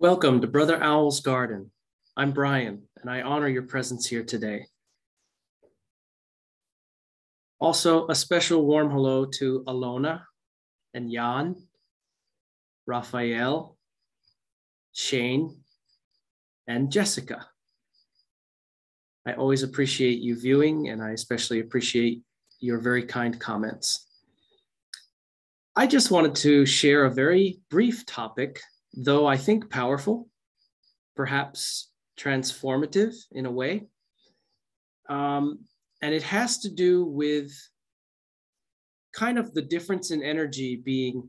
Welcome to Brother Owl's Garden. I'm Brian, and I honor your presence here today. Also, a special warm hello to Alona and Jan, Raphael, Shane, and Jessica. I always appreciate you viewing, and I especially appreciate your very kind comments. I just wanted to share a very brief topic, though I think powerful, perhaps transformative in a way. And it has to do with kind of the difference in energy being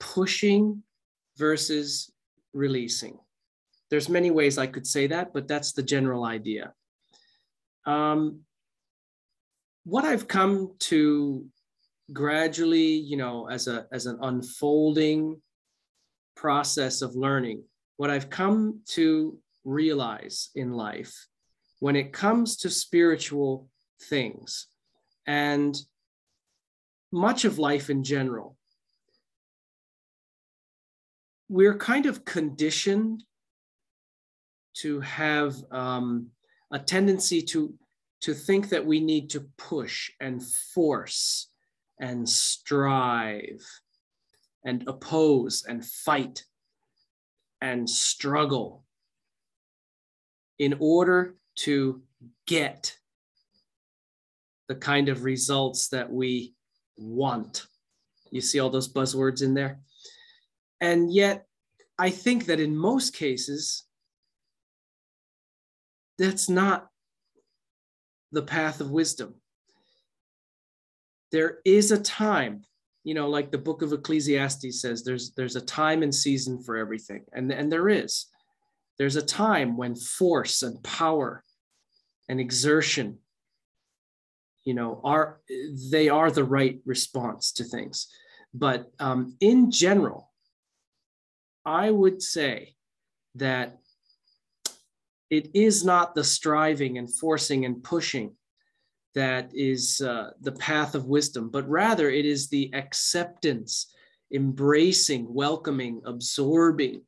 pushing versus releasing. There's many ways I could say that, but that's the general idea. What I've come to gradually, as an unfolding process of learning, what I've come to realize in life when it comes to spiritual things and much of life in general, we're kind of conditioned to have a tendency to think that we need to push and force and strive and oppose and fight and struggle in order to get the kind of results that we want. You see all those buzzwords in there? And yet, I think that in most cases, that's not the path of wisdom. There is a time, like the book of Ecclesiastes says, there's a time and season for everything. And there is. There's a time when force and power and exertion, are the right response to things. But in general, I would say that it is not the striving and forcing and pushing that is the path of wisdom, but rather it is the acceptance, embracing, welcoming, absorbing,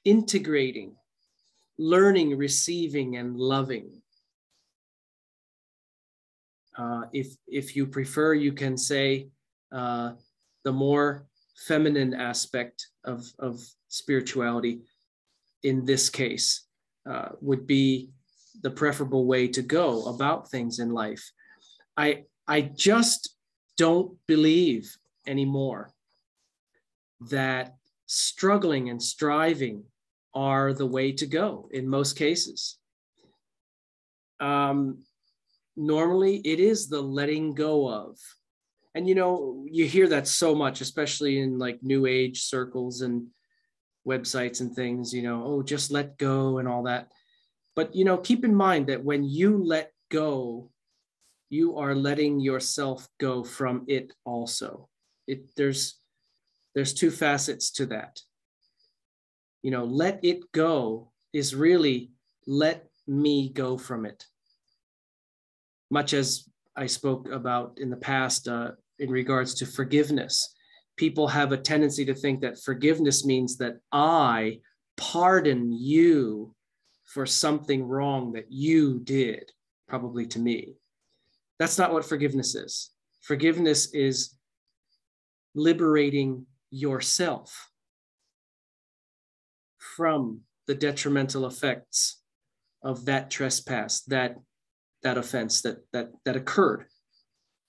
integrating, learning, receiving, and loving. If you prefer, you can say the more feminine aspect of spirituality in this case would be the preferable way to go about things in life. I just don't believe anymore that struggling and striving are the way to go in most cases. Normally, it is the letting go of. And, you hear that so much, especially in like new age circles and websites and things, just let go and all that. But, keep in mind that when you let go, you are letting yourself go from it also. There's two facets to that. Let it go is really let me go from it. Much as I spoke about in the past in regards to forgiveness, people have a tendency to think that forgiveness means that I pardon you for something wrong that you did, probably to me. That's not what forgiveness is. Forgiveness is liberating yourself from the detrimental effects of that trespass, that offense that occurred.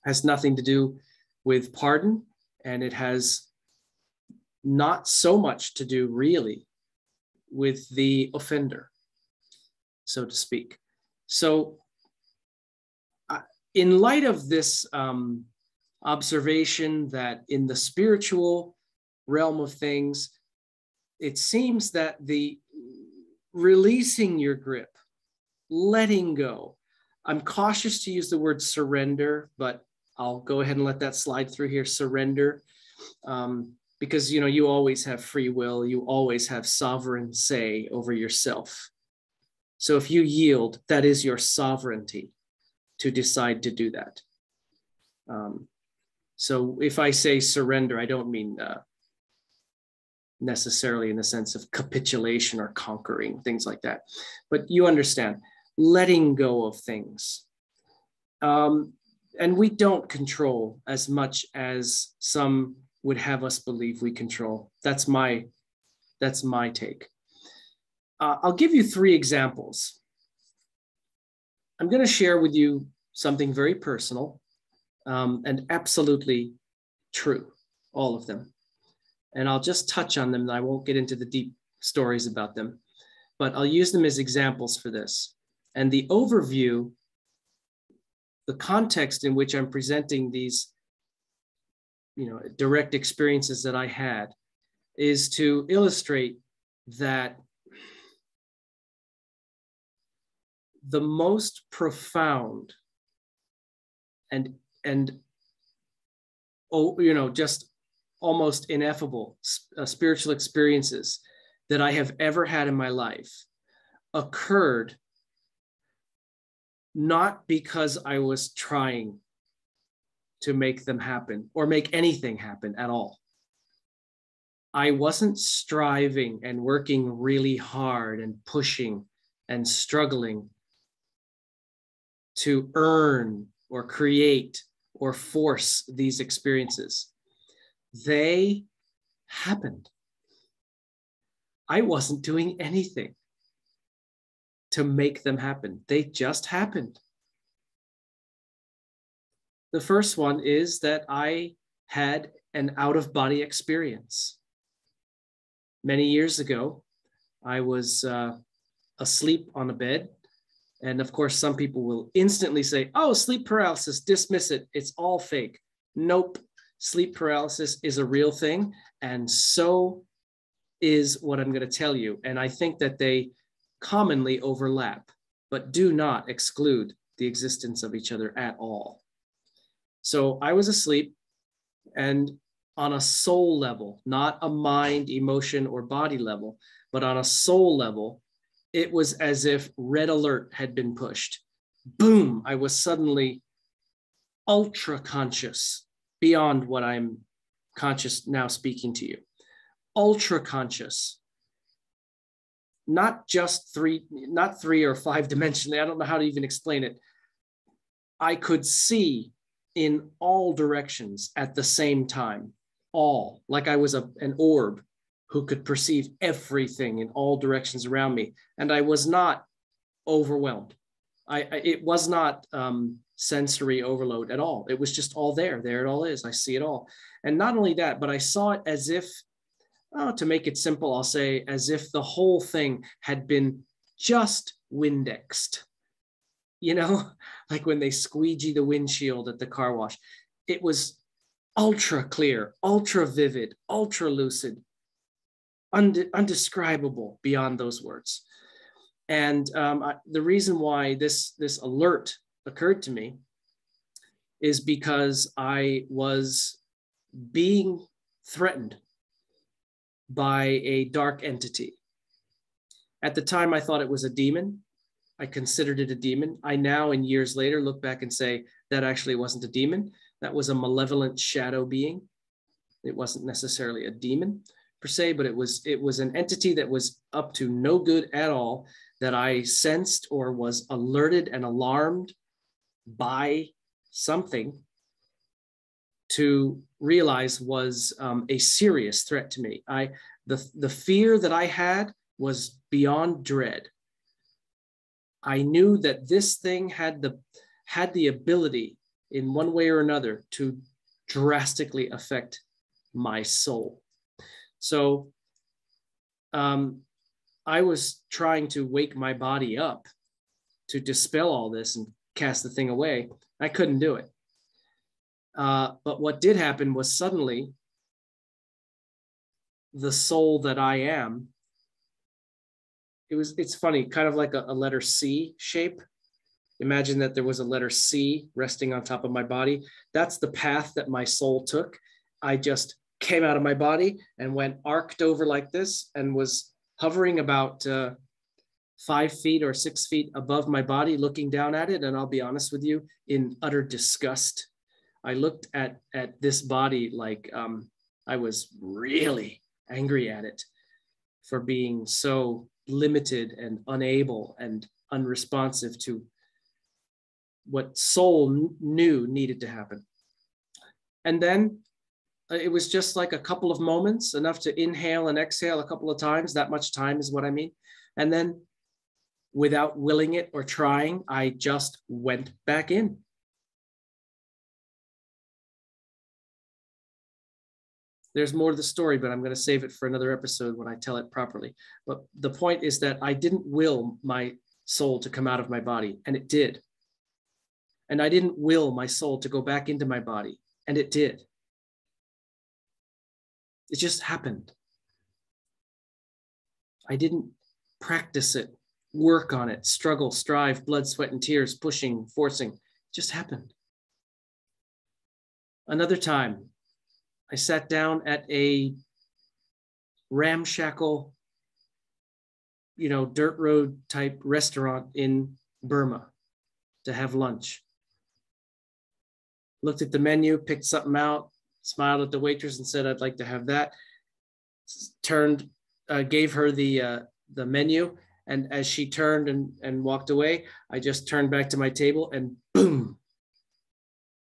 Has nothing to do with pardon, and it has not so much to do really with the offender, so to speak. So in light of this observation that in the spiritual realm of things, it seems that the releasing your grip, letting go, I'm cautious to use the word surrender, but I'll go ahead and let that slide through here, surrender, because, you always have free will. You always have sovereign say over yourself. So if you yield, that is your sovereignty to decide to do that. So if I say surrender, I don't mean necessarily in the sense of capitulation or conquering, things like that. But you understand, letting go of things. And we don't control as much as some would have us believe we control. That's my take. I'll give you 3 examples. I'm going to share with you something very personal and absolutely true, all of them. And I'll just touch on them. I won't get into the deep stories about them, but I'll use them as examples for this. And the overview, the context in which I'm presenting these, direct experiences that I had, is to illustrate that the most profound and just almost ineffable spiritual experiences that I have ever had in my life occurred not because I was trying to make them happen or make anything happen at all. I wasn't striving and working really hard and pushing and struggling to earn or create or force these experiences. They happened. I wasn't doing anything to make them happen. They just happened. The first one is that I had an out-of-body experience. Many years ago, I was asleep on a bed. And of course, some people will instantly say, oh, sleep paralysis, dismiss it. It's all fake. Nope. Sleep paralysis is a real thing. And so is what I'm going to tell you. And I think that they commonly overlap, but do not exclude the existence of each other at all. So I was asleep, and on a soul level, not a mind, emotion, or body level, but on a soul level, it was as if red alert had been pushed. Boom, I was suddenly ultra conscious, beyond what I'm conscious now speaking to you. Ultra conscious. Not 3 or 5 dimensionally. I don't know how to even explain it. I could see in all directions at the same time, all, like I was an orb who could perceive everything in all directions around me. And I was not overwhelmed. It was not sensory overload at all. It was just all there. There it all is. I see it all. And not only that, but I saw it as if, to make it simple, I'll say as if the whole thing had been just Windexed. Like when they squeegee the windshield at the car wash. It was ultra clear, ultra vivid, ultra lucid, undescribable beyond those words. And the reason why this alert occurred to me is because I was being threatened by a dark entity. At the time, I thought it was a demon. I considered it a demon. I now, in years later, look back and say that actually wasn't a demon. That was a malevolent shadow being. It wasn't necessarily a demon per se, but it was an entity that was up to no good at all, that I sensed or was alerted and alarmed by something to realize was a serious threat to me. The fear that I had was beyond dread. I knew that this thing had the ability in one way or another to drastically affect my soul. So I was trying to wake my body up to dispel all this and cast the thing away. I couldn't do it. But what did happen was suddenly the soul that I am, it's funny, kind of like a letter C shape. Imagine that there was a letter C resting on top of my body. That's the path that my soul took. I just came out of my body and went arced over like this and was hovering about 5 feet or 6 feet above my body, looking down at it. And I'll be honest with you, in utter disgust. I looked at this body like I was really angry at it for being so limited and unable and unresponsive to what soul knew needed to happen. And then it was just like a couple of moments, enough to inhale and exhale a couple of times. That much time is what I mean. And then without willing it or trying, I just went back in. There's more to the story, but I'm going to save it for another episode when I tell it properly. But the point is that I didn't will my soul to come out of my body, and it did. And I didn't will my soul to go back into my body, and it did. It just happened. I didn't practice it, work on it, struggle, strive, blood, sweat, and tears, pushing, forcing. It just happened. Another time, I sat down at a ramshackle, dirt road type restaurant in Burma to have lunch. Looked at the menu, picked something out, smiled at the waitress and said, I'd like to have that. Gave her the menu. And as she turned and walked away, I just turned back to my table and boom.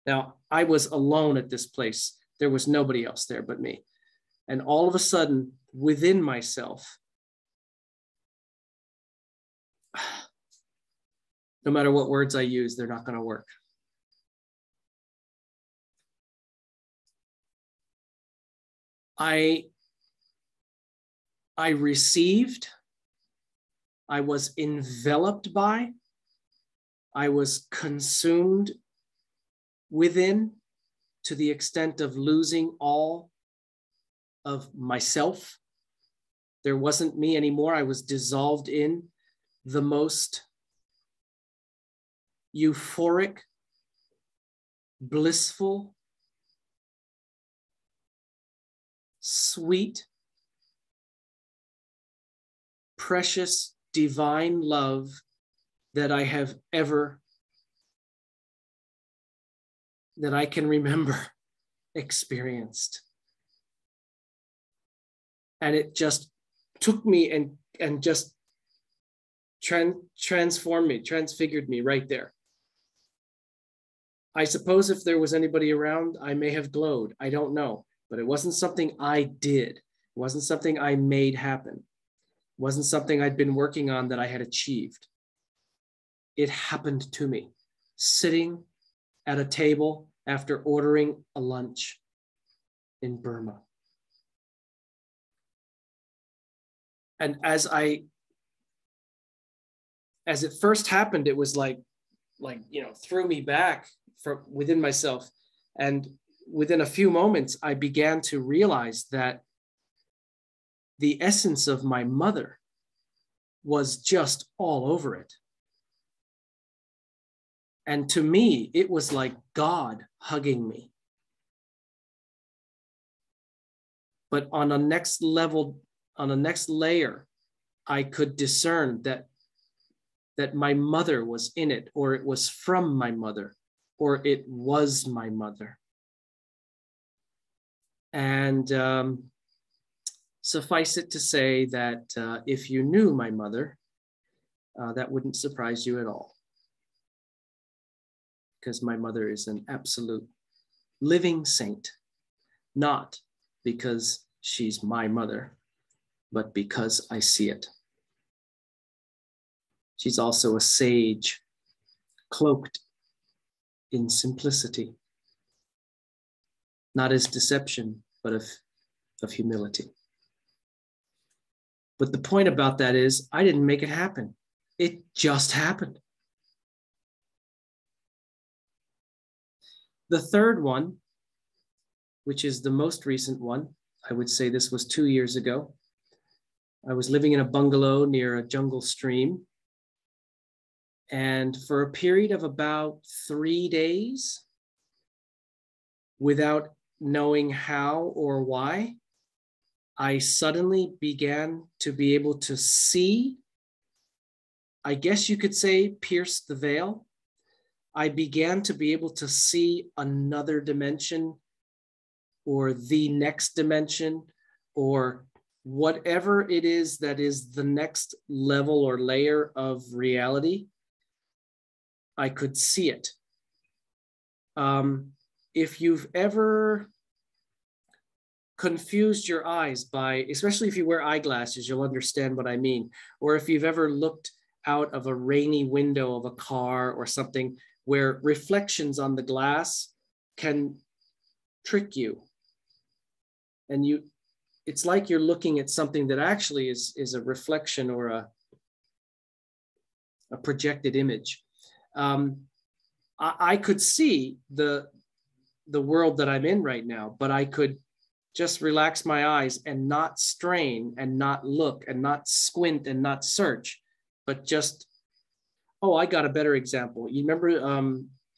Now, I was alone at this place. There was nobody else there but me. And all of a sudden, within myself, no matter what words I use, they're not going to work. I received, I was enveloped by, I was consumed within, to the extent of losing all of myself. There wasn't me anymore. I was dissolved in the most euphoric, blissful, sweet, precious, divine love that I have ever, that I can remember experienced. And it just took me and just transformed me, transfigured me right there. I suppose if there was anybody around, I may have glowed. I don't know, but it wasn't something I did. It wasn't something I made happen. It wasn't something I'd been working on that I had achieved. It happened to me, sitting at a table after ordering a lunch in Burma. And as it first happened, it was like, threw me back from within myself. And within a few moments, I began to realize that the essence of my mother was just all over it. And to me, it was like God hugging me. But on a next level, on a next layer, I could discern that my mother was in it, or it was from my mother, or it was my mother. And suffice it to say that if you knew my mother, that wouldn't surprise you at all. Because my mother is an absolute living saint, not because she's my mother, but because I see it. She's also a sage, cloaked in simplicity, not as deception, but of humility. But the point about that is, I didn't make it happen. It just happened. The third one, which is the most recent one, I would say this was 2 years ago. I was living in a bungalow near a jungle stream. And for a period of about 3 days, without knowing how or why, I suddenly began to be able to see, I guess you could say, pierce the veil. I began to be able to see another dimension, or the next dimension, or whatever it is that is the next level or layer of reality, I could see it. If you've ever confused your eyes by, especially if you wear eyeglasses, you'll understand what I mean. Or if you've ever looked out of a rainy window of a car or something where reflections on the glass can trick you. And it's like you're looking at something that actually is a reflection or a projected image. I could see the world that I'm in right now, but I could just relax my eyes and not strain and not look and not squint and not search, but just, oh, I got a better example. You remember,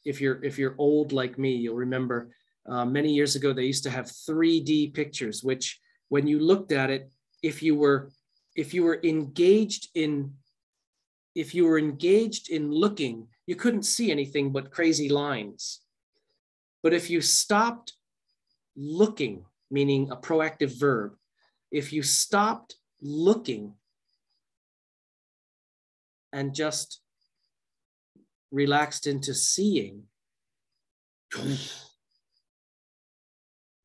if you're old like me, you'll remember many years ago, they used to have 3D pictures, which when you looked at it, if you were engaged in looking, you couldn't see anything but crazy lines. But if you stopped looking, meaning a proactive verb, if you stopped looking and just relaxed into seeing, the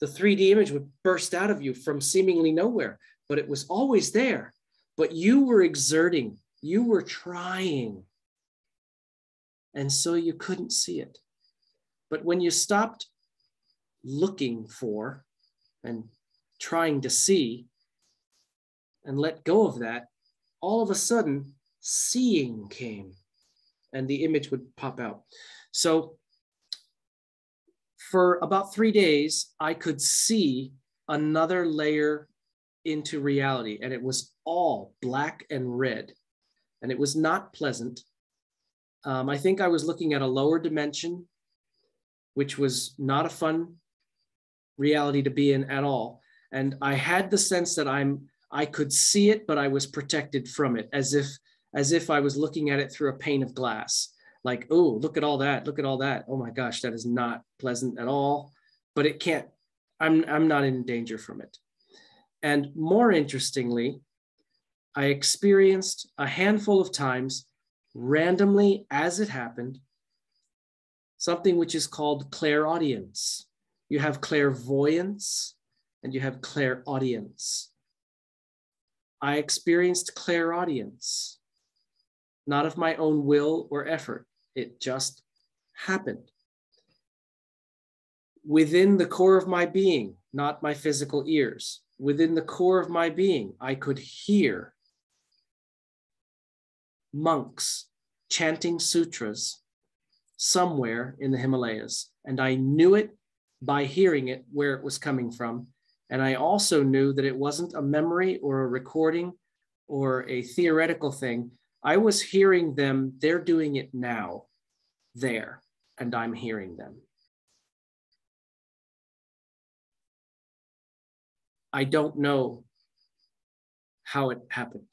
3D image would burst out of you from seemingly nowhere, but it was always there. But you were exerting, you were trying, and so you couldn't see it. But when you stopped looking for and trying to see and let go of that, all of a sudden, seeing came and the image would pop out. So for about 3 days, I could see another layer into reality, and it was all black and red, and it was not pleasant. I think I was looking at a lower dimension, which was not a fun reality to be in at all. And I had the sense that I could see it, but I was protected from it, as if I was looking at it through a pane of glass. Like, oh, look at all that. Look at all that. Oh my gosh, that is not pleasant at all. But it can't, I'm not in danger from it. And more interestingly, I experienced a handful of times, randomly as it happened, something which is called clairaudience. You have clairvoyance and you have clairaudience. I experienced clairaudience, not of my own will or effort. It just happened. Within the core of my being, not my physical ears, within the core of my being, I could hear monks chanting sutras somewhere in the Himalayas. And I knew it by hearing it, where it was coming from. And I also knew that it wasn't a memory or a recording or a theoretical thing. I was hearing them. They're doing it now, there, and I'm hearing them. I don't know how it happened,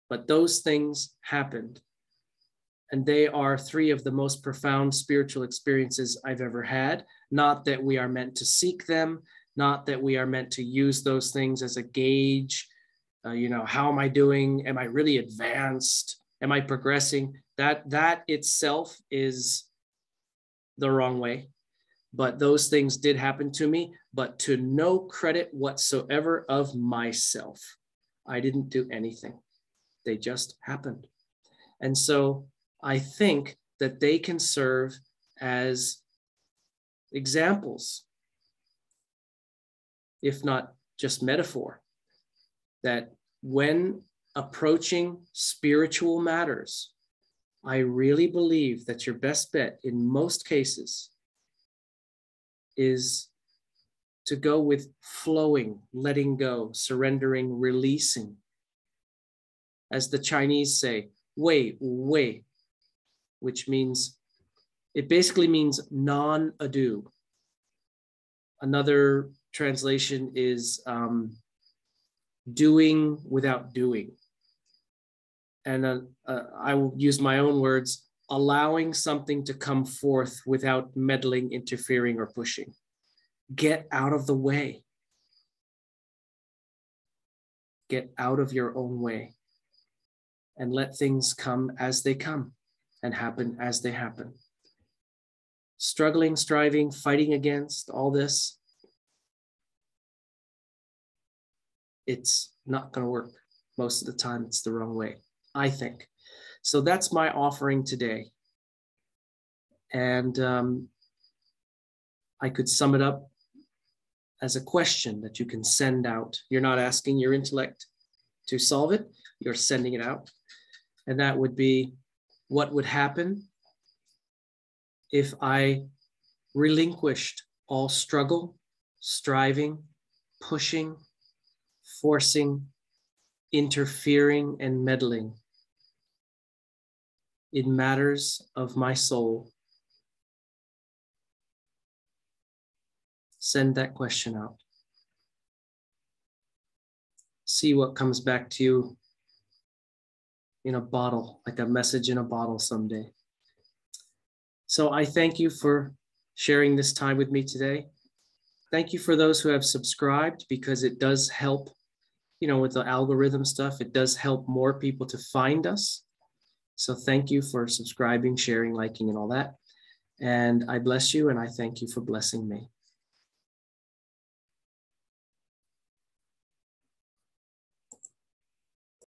but those things happened. And they are 3 of the most profound spiritual experiences I've ever had. Not that we are meant to seek them, not that we are meant to use those things as a gauge. How am I doing? Am I really advanced? Am I progressing? That itself is the wrong way. But those things did happen to me, but to no credit whatsoever of myself. I didn't do anything. They just happened. And so I think that they can serve as examples, if not just metaphor, that when approaching spiritual matters, I really believe that your best bet in most cases is to go with flowing, letting go, surrendering, releasing. As the Chinese say, wei, wei, which means, it basically means non-ado. Another translation is doing without doing. And I will use my own words, allowing something to come forth without meddling, interfering, or pushing. Get out of the way. Get out of your own way and let things come as they come and happen as they happen. Struggling, striving, fighting against all this, it's not going to work. Most of the time, it's the wrong way, I think. So that's my offering today. And I could sum it up as a question that you can send out. You're not asking your intellect to solve it, you're sending it out. And that would be, what would happen if I relinquished all struggle, striving, pushing, forcing, interfering, and meddling in matters of my soul? Send that question out. See what comes back to you in a bottle, like a message in a bottle someday. So I thank you for sharing this time with me today. Thank you for those who have subscribed, because it does help, with the algorithm stuff, it does help more people to find us. So thank you for subscribing, sharing, liking, and all that. And I bless you, and I thank you for blessing me.